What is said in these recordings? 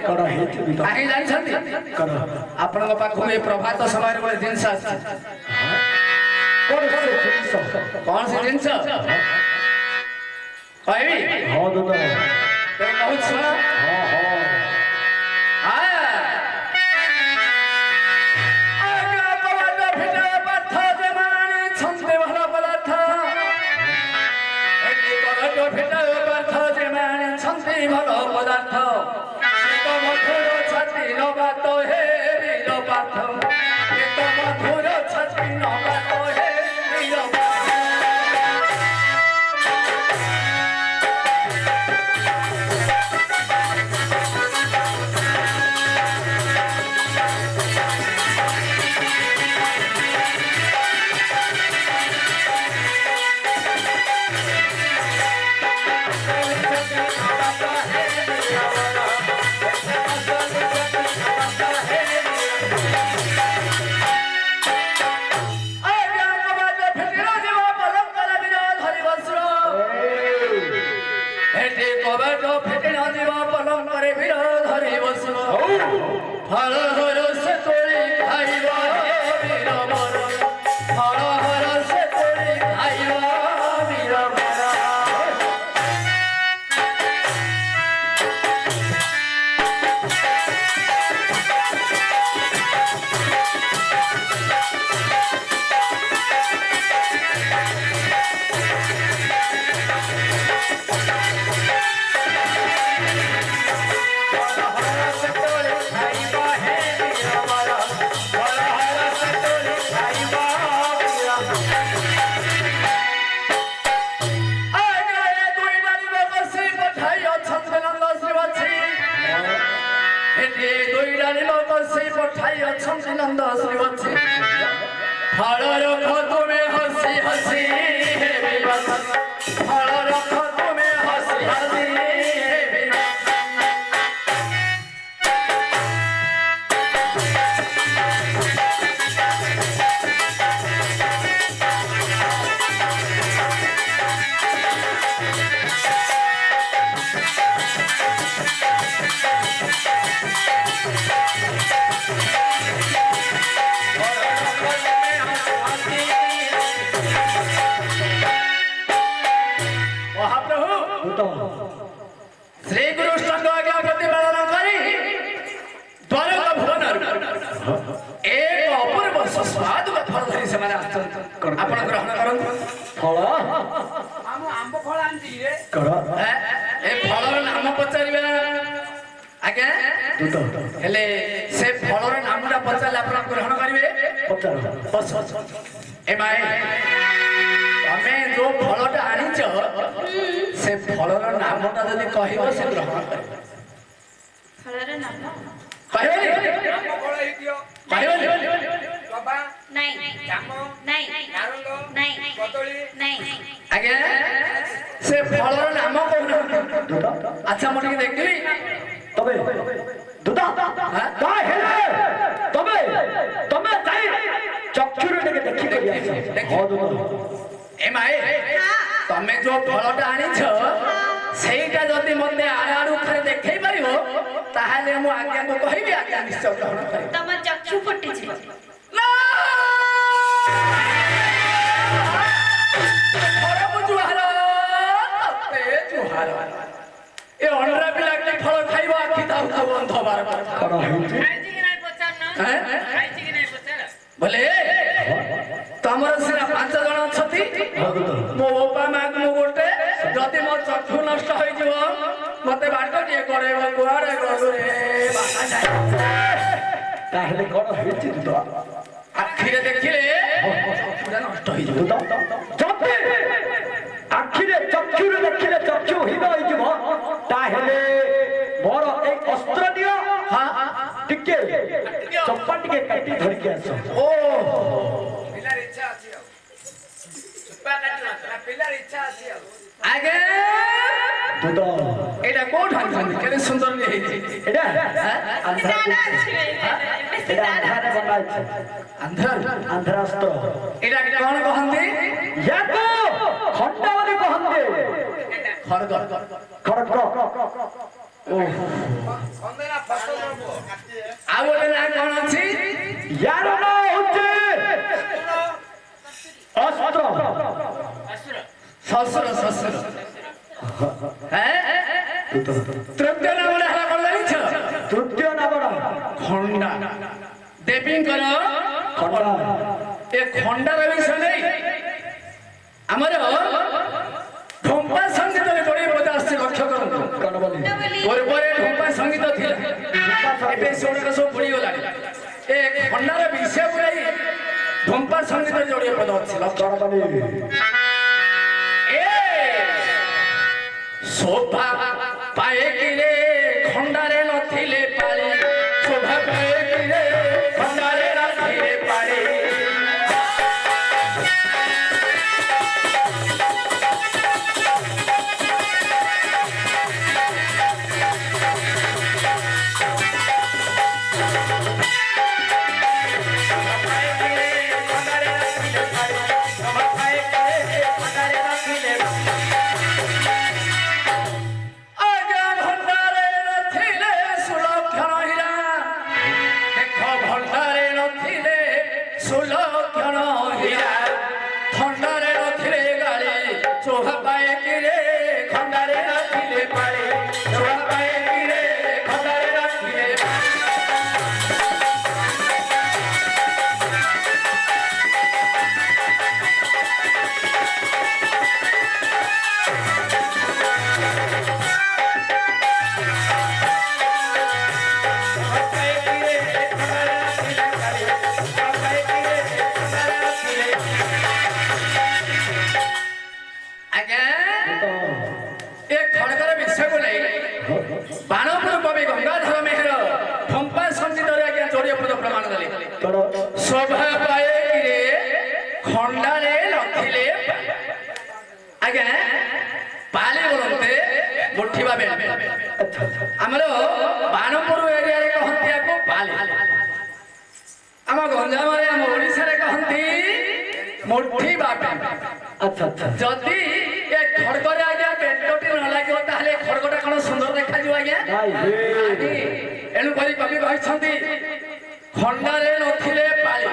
कड़ा हेतु भी तो आही जानि छथि कड़ा आपन को पाखु ए प्रभात समय रे जिंस अछि कौन से जिंस कहबी हां दादा ते बहुत सुना हां हां आगा पवत फिटे पथ जमाने छंदे भला पदार्थ एके पवत फिटे पथ जमाने छंदे भला पदार्थ एक मधुर छाती नबात हे वीर पाथ एक मधुर छाती नबात हे वीर पाथ आपण ग्रहण करन फल हम आंब फल आंती रे कड़ा ए फलर नाम पचारिबा आगे दूत हेले से फलर नामटा पचारले आपण ग्रहण करिवे पचार बस ए माय तमे जो फलटा आनिछ से फलर नामटा जदी कहिबो से ग्रहण करिवे फलर नाम कहबे आंब फल हेतियो कहबे बाबा नहीं जाम नहीं नारंग नहीं कदली नहीं आगे से फलर नाम कोन दूत अच्छा मोटी देखली तबे दूत का हेले तबे तमे जाई चक्षुरे देखि करिया हां दूत ए माए तमे जो फलटा आनिछ सेटा जदी मते आड़ाडू खरे देखै परिबो ताहाले मु आज्ञा को कहिबी आज्ञा निश्चय ग्रहण करिबो तमर चक्षु फुटी छी ना फल बुझुहार तते जुहार ए अनरा भी लागले फल खाइबो आखि दाउ दाउ बंध बार बार कड़ा हेतु खाइछि कि नै पचार न खाइछि कि नै पचार बोले तमर सिरा 5 जण छथि मो बापा माग मो गोटे जति मो चक्षु नष्ट होई जीव मते बाट टिए करेबो कुआरे गलु रे बाबा जाय ताहले कड़ा हेतु दूत आखिरे देखिले चक्षुटा नष्ट होई जीव दूत जबे आखिरे चक्षुरे देखिले चक्षु हिबा होई जीव ताहले मोर एक अस्त्र दियो हां टिके चप्पा टिके काटी धरि के आसो ओ पिलार इच्छा अछि चुप्पा काटि ना पिलार इच्छा अछि आगे दूत एटा कोठ हान केने सुंदर ने हेछि एडा दादा छी एडा अंधारे बंदा छै अंधर अंधरास्त्र एटा कोन कहंदी याको खंडावली कहंदे खड़ग खड़क खंदेना ତୃତୀୟ ନାମଟା ହେଲା କଣ ଜାଣିଛ? ତୃତୀୟ ନାମଟା ଖଣ୍ଡା। ଦେବୀଙ୍କର ଖଣ୍ଡା। ଏ ଖଣ୍ଡାର ବିଷୟ ନେଇ ଆମର ଢମ୍ପା ସଙ୍ଗୀତରେ ଯୋଡ଼ିଏ ପଦ ଆସିଛି, ଲକ୍ଷ୍ୟ କରନ୍ତୁ। କଣ ବୋଲି? ପୂର୍ବରେ ଢମ୍ପା ସଙ୍ଗୀତ ଥିଲା, ଏବେ ସେଗୁଡାକ ସବୁ ବୁଡ଼ିଗଲାଣି। ଏ ଖଣ୍ଡାର ବିଷୟକୁ ନେଇ ଢମ୍ପା ସଙ୍ଗୀତରେ ଯୋଡ଼ିଏ ପଦ ଅଛି, ଲକ୍ଷ୍ୟ କଣ ବୋଲି? ଏ ଶୋଭା ପାଏକିରେ ଖଣ୍ଡାରେ ନଥିଲେ ପାଳି, ଶୋଭା ପାଏକିରେ ଖଣ୍ଡାରେ ନଥିଲେ ପାଳି। ବାଣପୁର କବି ଗଙ୍ଗାଧର ମେହେର ଢମ୍ପା ସଙ୍ଗୀତରେ ଆଜ୍ଞା ଯୋଡ଼ିଏ ପଦ ପ୍ରମାଣ ଦେଲେ। କଣ? ଶୋଭା ପାଏକିରେ ଖଣ୍ଡାରେ ନଥିଲେ ଆଜ୍ଞା ପାଲି ବୋଲନ୍ତେ ମୁଠିବା ବେଳ। ଆମର ବାଣପୁର ଏରିଆରେ କହନ୍ତି ଆକୁ ପାଲି, ଆମ ଗଞ୍ଜାମରେ ଆମ ଓଡ଼ିଶାରେ କହନ୍ତି ମୁଠିବା ବେଳ। ଆଚ୍ଛା ଆଚ୍ଛା। ଯଦି ଏ ଖଡଗରେ ଆଜ୍ଞା ବେଣ୍ଟଟି ନ ଲାଗିବ ତାହେଲେ ଖଡଗଟା କଣ ସୁନ୍ଦର ଦେଖାଯିବ ଆଜ୍ଞା? ଏଣୁ କରି କବି କହିଛନ୍ତି ଖଣ୍ଡାରେ ନଥିଲେ ପାଳି,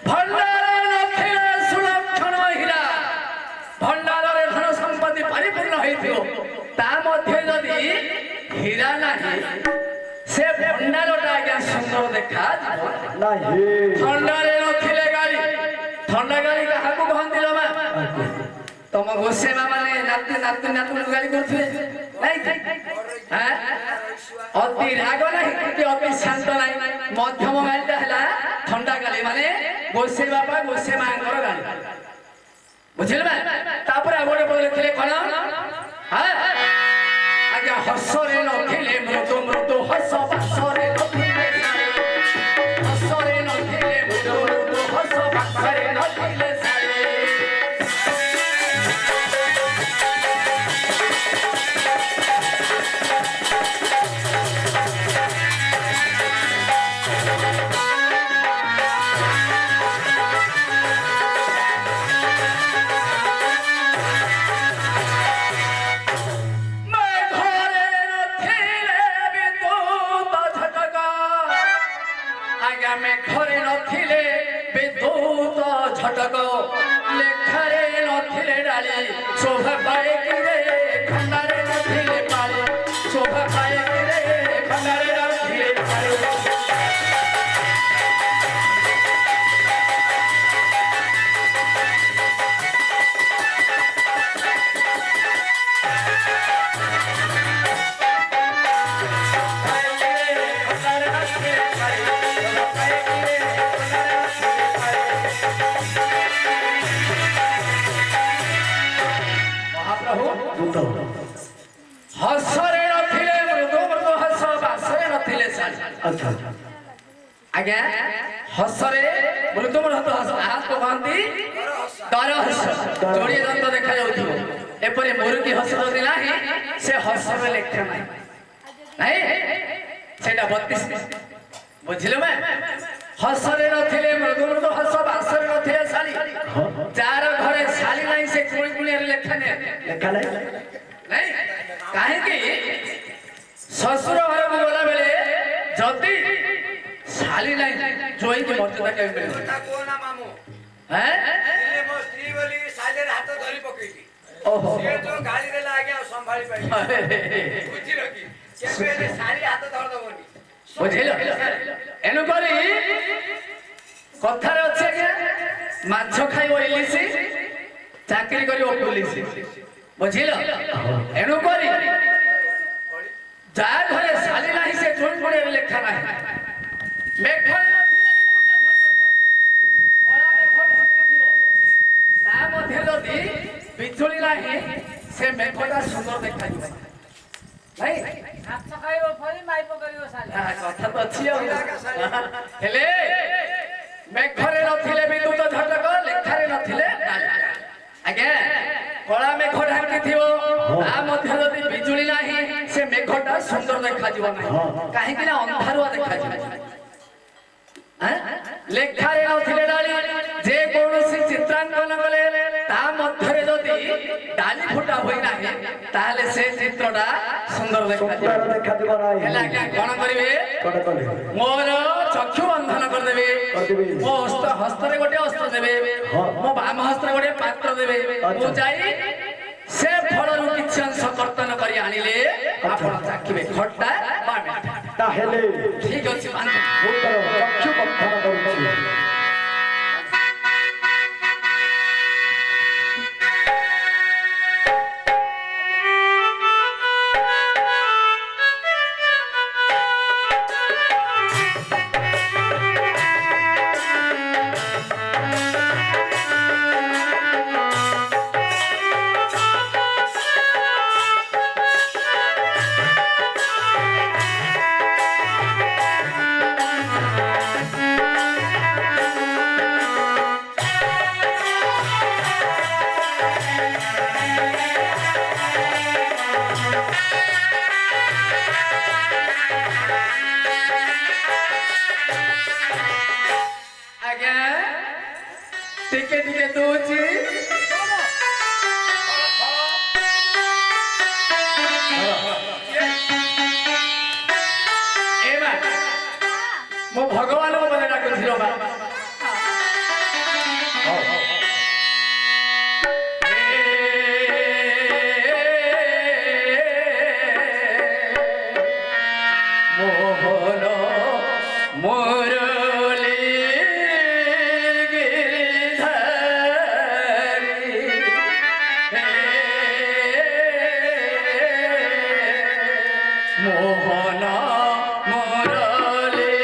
ଭଣ୍ଡାରରେ ନଥିଲେ ସୁଲକ୍ଷଣ ହୀରା। ଭଣ୍ଡାରରେ ଧନ ସମ୍ପତ୍ତି ପରିପୂର୍ଣ୍ଣ ହେଇଥିବ, ତା ମଧ୍ୟରେ ଯଦି ହୀରା ନାହିଁ ସେ ଭଣ୍ଡାରଟା ଆଜ୍ଞା ସୁନ୍ଦର ଦେଖାଯିବ ନାହିଁ। ଥଣ୍ଡାରେ ନଥିଲେ ଗାଳି, ଥଣ୍ଡା ଗାଳି କାହାକୁ କହନ୍ତି ଲୋ ମା? ତମ ଗୋସେମା ମାନେ ନାତି ନାତି ନାତୁଣୀକୁ ଗାଳି କରୁଥିବେ ନାଇଁ? ଅତି ରାଗ ନାହିଁ କି ଅତି ଶାନ୍ତ ନାହିଁ, ମଧ୍ୟମ ଗାଳିଟା ହେଲା ଥଣ୍ଡା ଗାଳି, ମାନେ ଗୋସେଇ ବାପା ଗୋସେଇ ମାଙ୍କର ଗାଳି, ବୁଝିଲେ ମା? ତାପରେ ଆଉ ଗୋଟେ ପଦ ଲେଖିଲେ କଣ? ଆଜ୍ଞା ହସରେ ନଥିଲେ ମୃଦୁ ମୃଦୁ ହସ, ବାସରେ ନଥିଲେ ଶାଳୀ, ହସରେ ନଥିଲେ ମୃଦୁ ମୃଦୁ ହସ, ବାସରେ ନଥିଲେ ଶାଳୀ। ଘରେ ନଥିଲେ ବିଦ୍ୟୁତ ଝଟକ, ଲେଖାରେ ନଥିଲେ ଡାଳି, ଶୋଭା ପାଏକିରେ ଖଣ୍ଡାରେ ନଥିଲେ ପାଳି, ଶୋଭା ପାଏକିରେ ଖଣ୍ଡାରେ ନଥିଲେ ପାଳି। ହସରେ ନଥିଲେ ମୃଦୁ ମୃଦୁ ହସ, ବାସରେ ନଥିଲେ ଶାଳୀ। ଆଚ୍ଛା। ଆଜ୍ଞା ହସରେ ମୃଦୁ ମୃଦୁ ହସ, ଆହାକୁ କହନ୍ତି ଦର ହସ, ଯୋଡ଼ିଏ ଦନ୍ତ ଦେଖାଯାଉଥିବ। ଏପରି ମୁରୁକି ହସ ଯଦି ନାହିଁ ସେ ହସର ଲେଖା ନାହିଁ, ନାଇଁ ସେଇଟା 32। ବୁଝିଲ ମା? ହସରେ ନଥିଲେ ମୃଦୁ ମୃଦୁ ହସ, ବାସରେ ନଥିଲେ ଶାଳୀ। ଯାହାର ଘରେ ଶାଳୀ ନାହିଁ ସେ କୁଳି କୁଳିଆରେ ଲେଖା ନାହିଁ, ଲେଖା ନାହିଁ। ନାଇଁ କାହିଁକି? ଶ୍ୱଶୁର ଘରକୁ ଗଲା ବେଳେ ଯଦି ଶାଳୀ ନାହିଁ ଜୋଇକି ମର୍ଯ୍ୟାଦା କେମିତି ମିଳିବ? କଥା କୁହ ନା ମାମୁଁ, ହେଁ? ଦିନେ ମୋ ସ୍ତ୍ରୀ ବୋଲି ଶାଳୀରେ ହାତ ଧରି ପକେଇଲି। ଓହୋ ସିଏ ଯୋଉ ଗାଳି ଦେଲା ଆଜ୍ଞା ଆଉ ସମ୍ଭାଳି ପାରିଲି ବୁଝିଲ କି କେବେ ହେଲେ ଶାଢୀ ହାତ ଧରିଦବନି ବୁଝିଲ ଏଣୁକରି କଥାରେ ଅଛି ଆଜ୍ଞା ମାଛ ଖାଇବ ଇଲିଶି ଚାକିରି କରିବ ପୁଲିସ ବୁଝିଲ ଏଣୁକରି ଯାହା ଘରେ ଶାଲି ନାହିଁ ସେ ଚୁଣି ପଡିଆରେ ଲେଖା ନାହିଁ ମେଘରେ କଳା ମେଘ ଢାଙ୍କିଥିବ ତା ମଧ୍ୟରେ ଯଦି ବିଜୁଳି ନାହିଁ ସେ ମେଘଟା ସୁନ୍ଦର ଦେଖାଯିବ ନାଇଁ ମାଛ ଖାଇବ ଫଳି ମାଇପ କରିବ ଶାଲି କଥା ତ ଅଛି ଆଉ ହେଲେ ମେଘରେ ନଥିଲେ ବିଦ୍ୟୁତ ଝଟକ ଲେଖାରେ ନଥିଲେ ଆଜ୍ଞା କଳା ମେଘ ଢାଙ୍କିଥିବ ତା ମଧ୍ୟରେ ଯଦି ବିଜୁଳି ନାହିଁ ସେ ମେଘଟା ସୁନ୍ଦର ଦେଖାଯିବ ନାହିଁ କାହିଁକି ନା ଅନ୍ଧାରୁଆ ଦେଖାଯିବ ଲେଖାରେ ନଥିଲେ ଡାଳି ଯେ କୌଣସି ଚିତ୍ରାଙ୍କନ କଲେ ତା ମଧ୍ୟରେ ଯଦି ଡାଲି ଫୁଟା ହୋଇନାହିଁ ତାହେଲେ ସେ ଚିତ୍ରଟା ସୁନ୍ଦର ଦେଖାଯିବ ହେଲେ ଆଜ୍ଞା କଣ କରିବେ ମୋର ଚକ୍ଷୁ ବନ୍ଧନ କରିଦେବେ ମୋ ହସ୍ତରେ ଗୋଟେ ଅସ୍ତ୍ର ଦେବେ ମୋ ବାମ ହସ୍ତରେ ଗୋଟେ ପାତ୍ର ଦେବେ ମୁଁ ଯାଇ ସେ ଫଳରୁ କିଛି ଅଂଶ କର୍ତ୍ତନ କରି ଆଣିଲେ ଆପଣ ଚାଖିବେ ଖଟା ବା ମିଠା ତାହେଲେ ଠିକ ଅଛି ମୁଁ ତାର ଚକ୍ଷୁ ବନ୍ଧନ କରୁଛି ଟିକେ ଟିକେ ଦଉଛି ମୁଁ ଭଗବାନଙ୍କୁ ମନେ ଡାକୁଛି ବା ମୋହନ ମୁରଲି মোহন মুরলি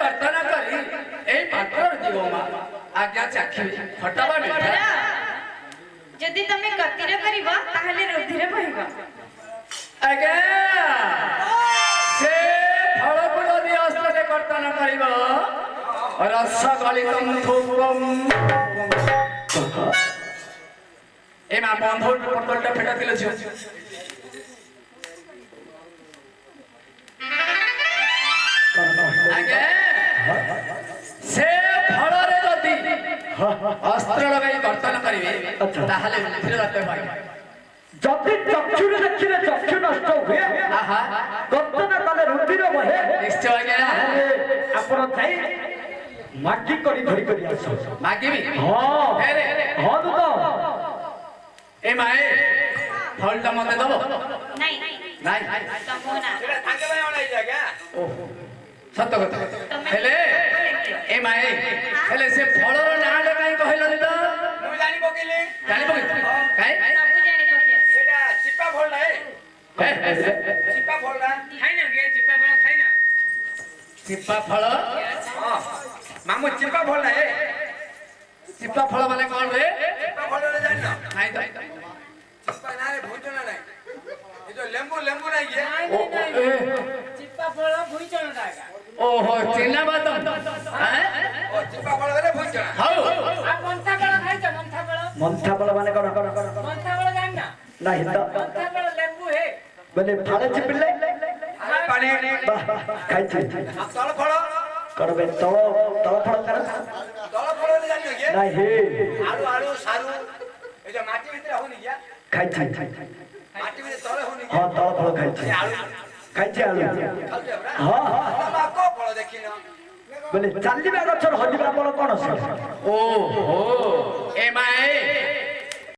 କର୍ତ୍ତନ କରି ଏଇ ପାତ୍ର ଯିବ ମା ଆଜ୍ଞା ଚାଖିବି ଖଟା ବା ମିଠା ଫଳ ଯଦି ତମେ ଗତିରେ କରିବ ତାହେଲେ ରୁଧିରେ ବହିବ। ଆଜ୍ଞା ସେ ଫଳକୁ ଯଦି ଅସ୍ତ୍ରରେ କର୍ତ୍ତନ କରିବ ରସ ଗଳିତମ୍ ଥୁବମ୍ ଏ ମା ବନ୍ଧ ପୋଟଳଟା ଫେଟା ଦିଲ ଝିଅ ଆଜ୍ଞା ସେ ଫଳରେ ଯଦି ଅସ୍ତ୍ର ଲଗାଇ କର୍ତ୍ତନ କରିବେ ତାହେଲେ ରୁଧିର ରକ୍ତ ବହିବ। ଯଦି ଚକ୍ଷୁରେ ଦେଖିଲେ ଚକ୍ଷୁ ନଷ୍ଟ ହୁଏ, ଆହା କର୍ତ୍ତନ କଲେ ରୁଧିର ବହେ, ନିଶ୍ଚୟ ଆଜ୍ଞା ତାହେଲେ ଆପଣ ଯାଇ ମାଗି କରି ଧରି କରି ଆସ। ମାଗିବି ହଁ ଫେରେ ହଁ ଦୁତ ଏ ମାଏ ଫଳଟା ମତେ ଦବ ନାଇଁ ନାଇଁ ତମକୁ ନା ସେଟା ତାଙ୍କ ପାଇଁ ଅଣାଇଛି ଆଜ୍ଞା। ସତ କଥା ହେଲେ ଏ ମାଏ ହେଲେ ସେ ଫଳର ନାଁଟା କାଇଁ କହିଲନି ତ ମୁଁ ଜାଣି ପକେଇଲି ଜାଣିବ କି କାଇଁ ସବୁ ଜାଣି ପକେଇବ। ସେଟା ଚିପା ଫଳଟା ଚିପା ଫଳଟା ଖାଇନା କିଏ ଚିପା ଫଳ ଖାଇନା? ଚିପା ଫଳ ହଁ ମାମୁ ଚିପା ଫଳଟା ଚିପା ଫଳ ମାନେ କଣ ରେ ଚିପା ଫଳଟା ଜାଣିନ ନାଇଁ ତ ଚିପା ନାଁରେ ଭୁଜନ ନାହିଁ ଏ ଯୋଉ ଲେମ୍ବୁ ଲେମ୍ବୁ ନାହିଁ କି ଚିପା ଫଳ ଭୁଇଁଚଣଟା ଆଜ୍ଞା। ଓହୋ ଚିନା ବାଦମ ଓ ଚିପା ଫଳ ଗଲେ ଭୁଜନ ହଉ ଆଉ ମନ୍ଥା ଫଳ ଖାଇଛ? ମନ୍ଥା ଫଳ ମନ୍ଥା ଫଳ ମାନେ କଣ ମନ୍ଥା ଫଳ ଜାଣିନା? ନାହିଁ ତ ମନ୍ଥା ଫଳ ଲେମ୍ବୁ ହେ ବୋଲେ ଫାଳେ ଚିପିଲେ ପାଣି ଖାଇଛି ତଳ ଫଳ କରବେ ତଳ ତଳ ଫଳ କର ତଳ ଫଳ ଗଲେ ଜାଣିନ କି ନାହିଁ ହେ ଆଳୁ ଆଳୁ ସାରୁ ଏ ଯୋଉ ମାଟି ଭିତରେ ହଉନି କି ଖାଇଛି ମାଟି ଭିତରେ ତଳେ ହଉନି କି ହଁ ତଳ ଫଳ ଖାଇଛି ଆଳୁ ଖାଇଛି ଆଳୁ ଖାଉଛ ପରା ହଁ ତମା କୋ ଫଳ ଦେଖିନ ବୋଲେ ଚାଲିବା ଗଛର ହଜିବା ଫଳ କଣ ସେ ଓହୋ